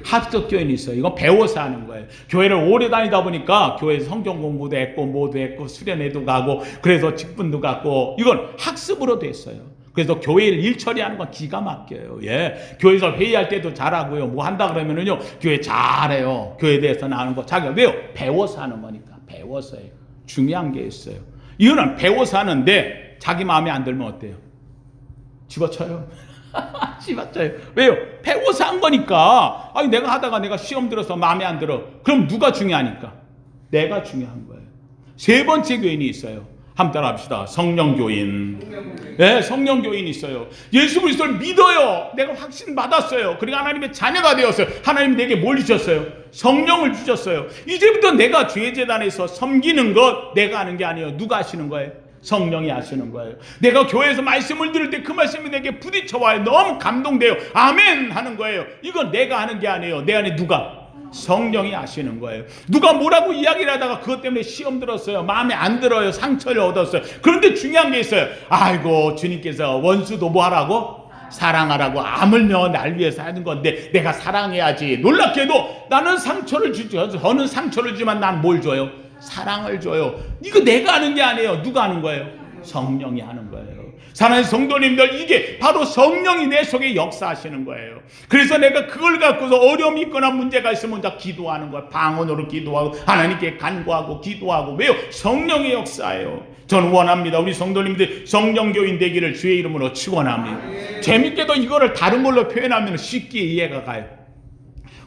학습교인이 있어요. 이건 배워서 하는 거예요. 교회를 오래 다니다 보니까 교회에서 성경 공부도 했고 뭐도 했고 수련회도 가고 그래서 직분도 갖고 이건 학습으로 됐어요. 그래서 교회 일 처리하는 건 기가 막혀요. 예. 교회에서 회의할 때도 잘하고요. 뭐 한다 그러면은요, 교회 잘해요. 교회에 대해서 나오는 거 자기가 왜요? 배워서 하는 거니까. 배워서요. 중요한 게 있어요. 이거는 배워서 하는데 자기 마음에 안 들면 어때요? 집어쳐요. 집어쳐요. 왜요? 배워서 한 거니까. 내가 하다가 내가 시험 들어서 마음에 안 들어. 그럼 누가 중요하니까? 내가 중요한 거예요. 세 번째 교인이 있어요. 한번 따라합시다. 성령교인. 네, 성령교인이 있어요. 예수 그리스도를 믿어요. 내가 확신 받았어요. 그리고 하나님의 자녀가 되었어요. 하나님이 내게 뭘 주셨어요? 성령을 주셨어요. 이제부터 내가 주의재단에서 섬기는 것 내가 하는 게 아니에요. 누가 하시는 거예요? 성령이 하시는 거예요. 내가 교회에서 말씀을 들을 때 그 말씀이 내게 부딪혀와요. 너무 감동돼요. 아멘 하는 거예요. 이건 내가 하는 게 아니에요. 내 안에 누가? 성령이 하시는 거예요. 누가 뭐라고 이야기를 하다가 그것 때문에 시험 들었어요. 마음에 안 들어요. 상처를 얻었어요. 그런데 중요한 게 있어요. 아이고, 주님께서 원수도 뭐 하라고? 사랑하라고 아물며 날 위해서 하는 건데 내가 사랑해야지. 놀랍게도 나는 상처를 주죠. 저는 상처를 주지만 난 뭘 줘요? 사랑을 줘요. 이거 내가 하는 게 아니에요. 누가 하는 거예요? 성령이 하는 거예요. 사랑하는 성도님들, 이게 바로 성령이 내 속에 역사하시는 거예요. 그래서 내가 그걸 갖고서 어려움이 있거나 문제가 있으면 먼저 기도하는 거예요. 방언으로 기도하고 하나님께 간구하고 기도하고. 왜요? 성령의 역사예요. 저는 원합니다. 우리 성도님들 성령교인 되기를 주의 이름으로 축원합니다. 재밌게도 이거를 다른 걸로 표현하면 쉽게 이해가 가요.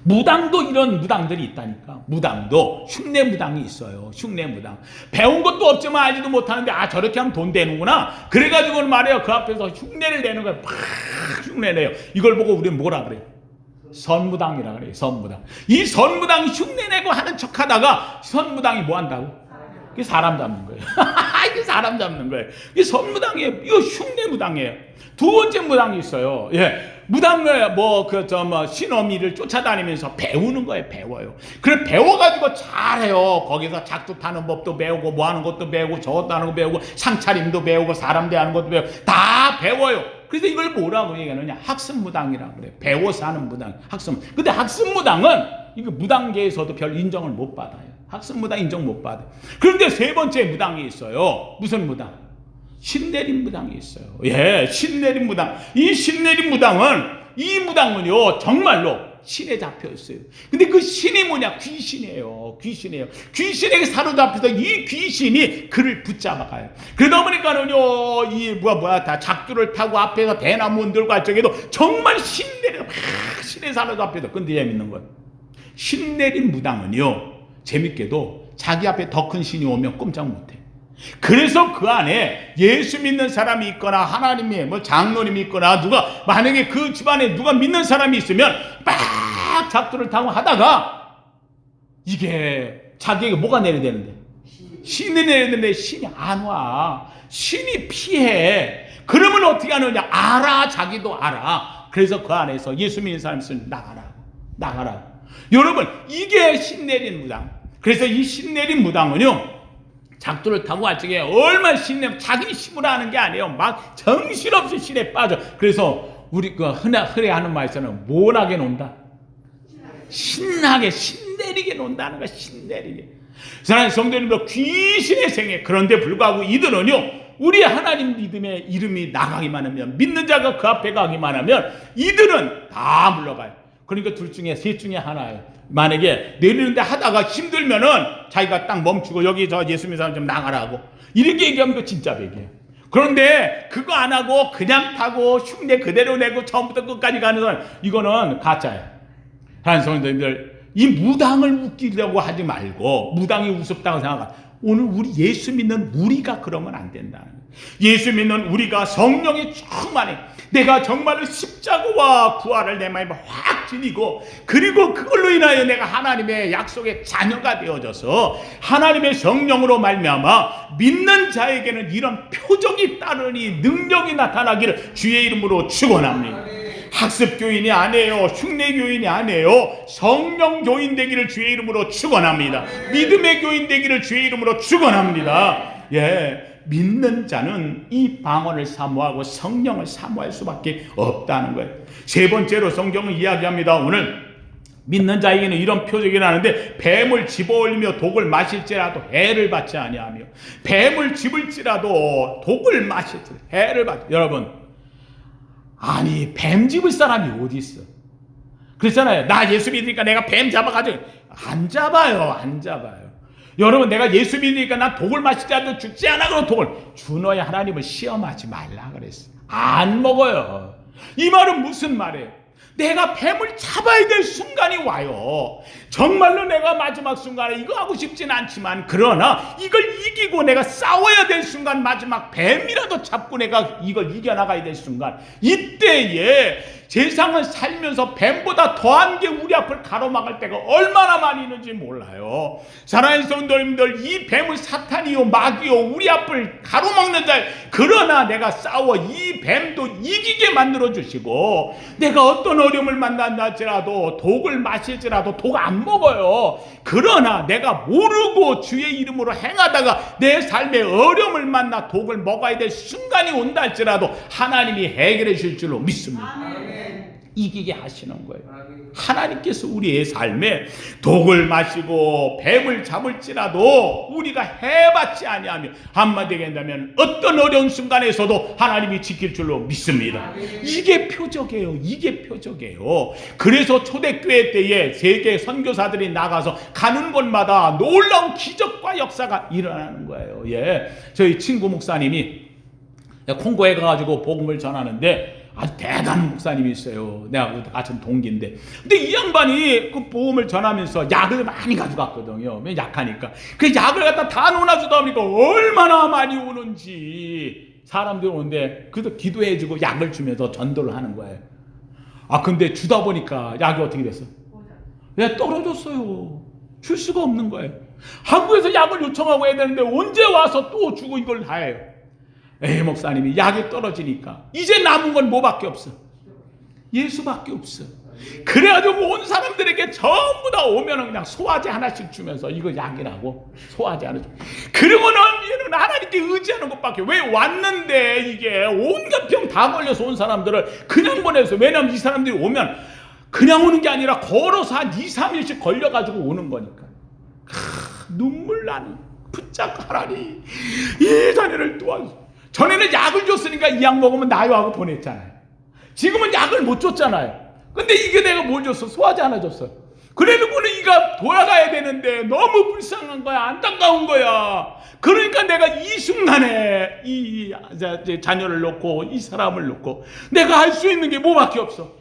무당도 이런 무당들이 있다니까. 무당도 흉내 무당이 있어요. 흉내 무당. 배운 것도 없지만 알지도 못하는데 저렇게 하면 돈 되는구나. 그래가지고는 말이에요. 그 앞에서 흉내를 내는 거예요. 팍 흉내내요. 이걸 보고 우리는 뭐라 그래요? 선무당이라 그래요. 선무당. 이 선무당이 흉내내고 하는 척하다가 선무당이 뭐 한다고? 이게 사람 잡는 거예요. 이게 사람 잡는 거예요. 이게 선무당이에요. 이거 흉내 무당이에요. 두 번째 무당이 있어요. 예. 무당을 신어미를 쫓아다니면서 배우는 거예요. 배워요. 그래 배워가지고 잘해요. 거기서 작두 타는 법도 배우고 뭐 하는 것도 배우고 저것도 하는 거 배우고 상차림도 배우고 사람 대하는 것도 배우고 다 배워요. 그래서 이걸 뭐라고 얘기하느냐? 학습무당이라고 그래요. 배워서 하는 무당, 학습. 근데 학습무당은 이거 무당계에서도 별 인정을 못 받아요. 학습무당 인정 못 받아요. 그런데 세 번째 무당이 있어요. 무슨 무당? 신내림 무당이 있어요. 예, 신내림 무당. 이 신내림 무당은, 이 무당은요, 정말로 신에 잡혀 있어요. 근데 그 신이 뭐냐? 귀신이에요. 귀신이에요. 귀신에게 사로잡혀서 이 귀신이 그를 붙잡아가요. 그러다 보니까는요, 다 작두를 타고 앞에서 대나무 흔들고 할 적에도 정말 신에 사로잡혀서. 근데 재밌는 건, 신내림 무당은요, 재밌게도 자기 앞에 더 큰 신이 오면 꼼짝 못해. 그래서 그 안에 예수 믿는 사람이 있거나 하나님의 뭐 장로님이 있거나 누가 만약에 그 집안에 누가 믿는 사람이 있으면 막 작두를 타고 하다가 이게 자기에게 뭐가 내려야 되는데? 신이 내려야 되는데 신이 안 와. 신이 피해. 그러면 어떻게 하느냐? 알아. 자기도 알아. 그래서 그 안에서 예수 믿는 사람이 있으면 나가라. 여러분, 이게 신내린 무당. 그래서 이 신내린 무당은요, 작두를 타고 할 적에 얼마나 신내, 자기 힘으로 하는 게 아니에요. 막 정신없이 신에 빠져. 그래서 우리 그 흔히 하는 말에서는 뭐나게 논다? 신나게, 신내리게 논다는 거야. 신내리게. 사랑하는 성도님들, 귀신의 생애. 그런데 불구하고 이들은요, 우리 하나님 믿음의 이름이 나가기만 하면, 믿는 자가 그 앞에 가기만 하면 이들은 다 물러가요. 그러니까 셋 중에 하나예요. 만약에 내리는데 하다가 힘들면은 자기가 딱 멈추고 여기 저 예수 믿는 사람 좀 나가라고 이렇게 얘기하면 그 진짜 백이에요. 그런데 그거 안 하고 그냥 타고 흉내 그대로 내고 처음부터 끝까지 가는 사람, 이거는 가짜예요. 하나님 성도님들, 이 무당을 웃기려고 하지 말고, 무당이 우습다고 생각하고, 오늘 우리 예수 믿는 우리가 그러면 안 된다는 거예요. 예수 믿는 우리가 성령이 충만해. 내가 정말로 십자가와 부활을 내 마음에 확 지니고, 그리고 그걸로 인하여 내가 하나님의 약속의 자녀가 되어져서 하나님의 성령으로 말미암아 믿는 자에게는 이런 표적이 따르니 능력이 나타나기를 주의 이름으로 축원합니다. 학습교인이 아니에요. 흉내교인이 아니에요. 성령교인 되기를 주의 이름으로 축원합니다. 믿음의 교인 되기를 주의 이름으로 축원합니다. 예, 믿는 자는 이 방언을 사모하고 성령을 사모할 수밖에 없다는 거예요. 세 번째로 성경은 이야기합니다. 오늘 믿는 자에게는 이런 표적이 나는데, 뱀을 집어올리며 독을 마실지라도 해를 받지 아니하며, 뱀을 집을지라도 독을 마실지라도 해를 받지. 여러분, 아니 뱀 집을 사람이 어디 있어? 그렇잖아요. 나 예수 믿으니까 내가 뱀 잡아가지고. 안 잡아요. 여러분, 내가 예수 믿으니까 난 독을 마시지 않아도 죽지 않아. 그럼 독을 주 너의 하나님을 시험하지 말라 그랬어. 안 먹어요. 이 말은 무슨 말이에요? 내가 뱀을 잡아야 될 순간이 와요. 정말로 내가 마지막 순간에 이거 하고 싶진 않지만, 그러나 이걸 이기고 내가 싸워야 될 순간, 마지막 뱀이라도 잡고 내가 이걸 이겨나가야 될 순간, 이때에 세상을 살면서 뱀보다 더한 게 우리 앞을 가로막을 때가 얼마나 많이 있는지 몰라요. 사랑하는 성도님들, 이 뱀은 사탄이요 마귀요 우리 앞을 가로막는 자. 그러나 내가 싸워 이 뱀도 이기게 만들어 주시고, 내가 어떤 어려움을 만난다 할지라도, 독을 마실지라도 독 안 먹어요. 그러나 내가 모르고 주의 이름으로 행하다가 내 삶에 어려움을 만나 독을 먹어야 될 순간이 온다 할지라도 하나님이 해결해 주실 줄로 믿습니다. 이기게 하시는 거예요. 하나님께서 우리의 삶에 독을 마시고 뱀을 잡을지라도 우리가 해봤지 아니하며, 한마디 얘기한다면 어떤 어려운 순간에서도 하나님이 지킬 줄로 믿습니다. 이게 표적이에요. 그래서 초대교회 때에 세계 선교사들이 나가서 가는 곳마다 놀라운 기적과 역사가 일어나는 거예요. 예, 저희 친구 목사님이 콩고에 가가지고 복음을 전하는데 아주 대단한 목사님이 있어요. 내가 같은 동기인데. 근데 이 양반이 그 복음을 전하면서 약을 많이 가져갔거든요. 약하니까. 그 약을 갖다 다 놓아주다 보니까 얼마나 많이 오는지. 사람들이 오는데, 그래서 기도해주고 약을 주면서 전도를 하는 거예요. 아, 근데 주다 보니까 약이 어떻게 됐어? 왜 떨어졌어요. 줄 수가 없는 거예요. 한국에서 약을 요청하고 해야 되는데 언제 와서 또 주고 이걸 다 해요. 에이, 목사님이 약이 떨어지니까 이제 남은 건 뭐밖에 없어? 예수밖에 없어. 그래가지고 온 사람들에게 전부 다 오면은 그냥 소화제 하나씩 주면서 이거 약이라고 소화제 하나 줘. 그러면은 얘는 하나님 하나님께 의지하는 것밖에. 왜 왔는데 이게 온갖 병 다 걸려서 온 사람들을 그냥 보내서. 왜냐면 이 사람들이 오면 그냥 오는 게 아니라 걸어서 한 2, 3일씩 걸려가지고 오는 거니까. 눈물 나는 붙잡고 하나님 이 자녀를 도와주세요. 전에는 약을 줬으니까 이 약 먹으면 나요 하고 보냈잖아요. 지금은 약을 못 줬잖아요. 근데 이게 내가 뭘 줬어? 소화제 하나 줬어. 그래놓고는 이가 돌아가야 되는데 너무 불쌍한 거야. 안타까운 거야. 그러니까 내가 이 순간에 이 자녀를 놓고 이 사람을 놓고 내가 할 수 있는 게 뭐밖에 없어.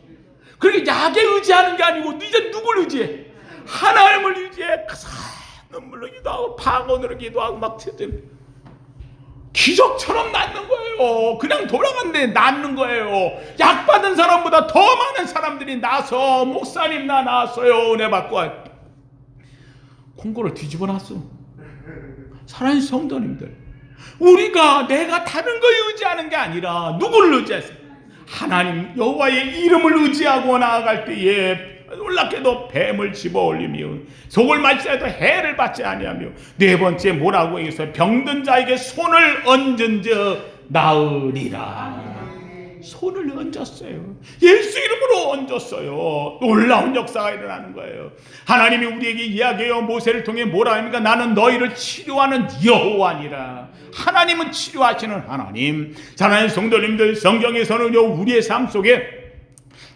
그러니까 약에 의지하는 게 아니고 이제 누굴 의지해? 하나님을 의지해. 눈물로 기도하고 방언으로 기도하고 막 기적처럼 낫는 거예요. 그냥 돌아갔는데 낫는 거예요. 약 받은 사람보다 더 많은 사람들이 나서 목사님 나 나왔어요. 은혜 받고 콩고를 뒤집어 놨어. 사랑하는 성도님들, 우리가 내가 다른 거에 의지하는 게 아니라 누구를 의지했어요? 하나님 여호와의 이름을 의지하고 나아갈 때에 놀랍게도 뱀을 집어올리며 속을 마치라도 해를 받지 아니하며 네 번째 뭐라고 했어요? 병든 자에게 손을 얹은 자 나으리라. 손을 얹었어요. 예수 이름으로 얹었어요. 놀라운 역사가 일어나는 거예요. 하나님이 우리에게 이야기해요. 모세를 통해 뭐라 합니까? 나는 너희를 치료하는 여호와니라. 하나님은 치료하시는 하나님. 사랑하는 성도님들, 성경에서는요 우리의 삶 속에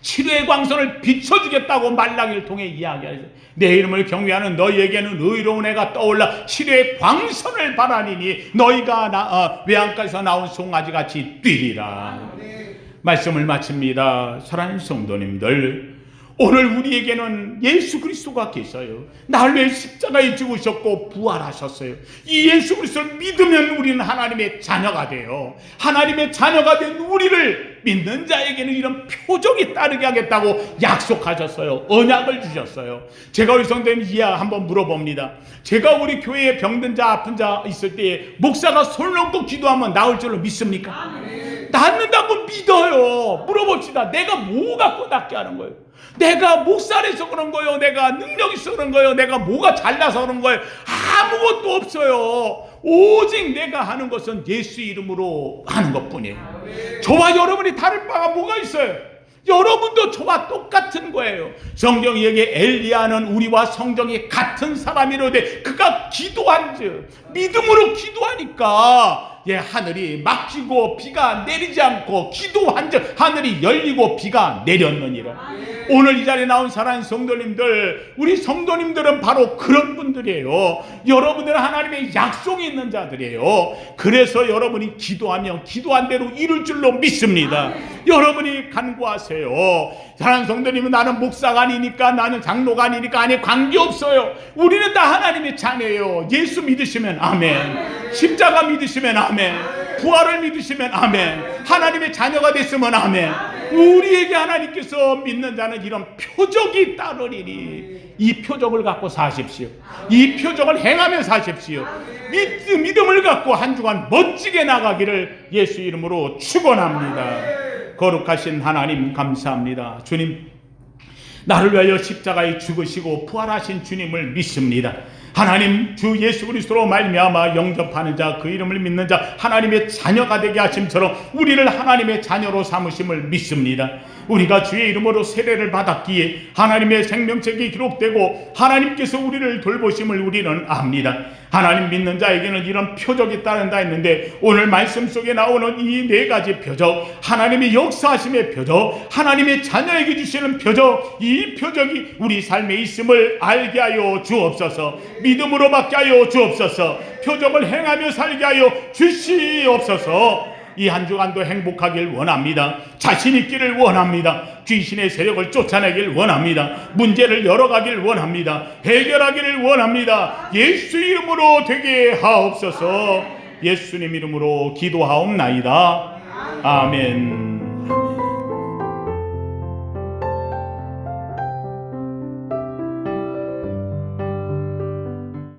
치료의 광선을 비춰주겠다고 말라기를 통해 이야기하죠. 내 이름을 경외하는 너희에게는 의로운 해가 떠올라 치료의 광선을 바라니니 너희가 외양간에서 나온 송아지같이 뛰리라. 말씀을 마칩니다. 사랑하는 성도님들, 오늘 우리에게는 예수 그리스도가 계셔요. 나를 위해 십자가에 죽으셨고 부활하셨어요. 이 예수 그리스도를 믿으면 우리는 하나님의 자녀가 돼요. 하나님의 자녀가 된 우리를 믿는 자에게는 이런 표적이 따르게 하겠다고 약속하셨어요. 언약을 주셨어요. 제가 우리 성도님 이야 한번 물어봅니다. 제가 우리 교회에 병든 자 아픈 자 있을 때 목사가 손 얹고 기도하면 나을 줄로 믿습니까? 낫는다고 믿어요. 물어봅시다. 내가 뭐 갖고 낫게 하는 거예요? 내가 목살에서 그런 거예요? 내가 능력이 있어 그런 거예요? 내가 뭐가 잘나서 그런 거예요? 아무것도 없어요. 오직 내가 하는 것은 예수 이름으로 하는 것뿐이에요. 저와 여러분이 다를 바가 뭐가 있어요? 여러분도 저와 똑같은 거예요. 성경이 얘기해 엘리야는 우리와 성정이 같은 사람이로되 그가 기도한즉 믿음으로 기도하니까 하늘이 막히고 비가 내리지 않고 기도한즉 하늘이 열리고 비가 내렸느니라. 오늘 이 자리에 나온 사랑하는 성도님들, 우리 성도님들은 바로 그런 분들이에요. 여러분들은 하나님의 약속이 있는 자들이에요. 그래서 여러분이 기도하면 기도한 대로 이룰 줄로 믿습니다. 여러분이 간구하세요. 사랑하는 성도님은 나는 목사가 아니니까, 나는 장로가 아니니까, 아니 관계없어요. 우리는 다 하나님의 자녀예요. 예수 믿으시면 아멘, 십자가 믿으시면 아멘, 부활을 믿으시면 아멘, 하나님의 자녀가 됐으면 아멘. 우리에게 하나님께서 믿는 자는 이런 표적이 따르리니 이 표적을 갖고 사십시오. 이 표적을 행하며 사십시오. 믿음을 갖고 한 주간 멋지게 나가기를 예수 이름으로 축원합니다. 거룩하신 하나님 감사합니다. 주님, 나를 위하여 십자가에 죽으시고 부활하신 주님을 믿습니다. 하나님, 주 예수 그리스도로 말미암아 영접하는 자, 그 이름을 믿는 자 하나님의 자녀가 되게 하심처럼 우리를 하나님의 자녀로 삼으심을 믿습니다. 우리가 주의 이름으로 세례를 받았기에 하나님의 생명책이 기록되고 하나님께서 우리를 돌보심을 우리는 압니다. 하나님 믿는 자에게는 이런 표적이 따른다 했는데, 오늘 말씀 속에 나오는 이 네 가지 표적, 하나님의 역사하심의 표적, 하나님의 자녀에게 주시는 표적, 이 표적이 우리 삶에 있음을 알게 하여 주옵소서. 믿음으로 받게 하여 주옵소서. 표적을 행하며 살게 하여 주시옵소서. 이 한 주간도 행복하길 원합니다. 자신 있기를 원합니다. 귀신의 세력을 쫓아내길 원합니다. 문제를 열어가길 원합니다. 해결하기를 원합니다. 예수 이름으로 되게 하옵소서. 예수님 이름으로 기도하옵나이다. 아멘.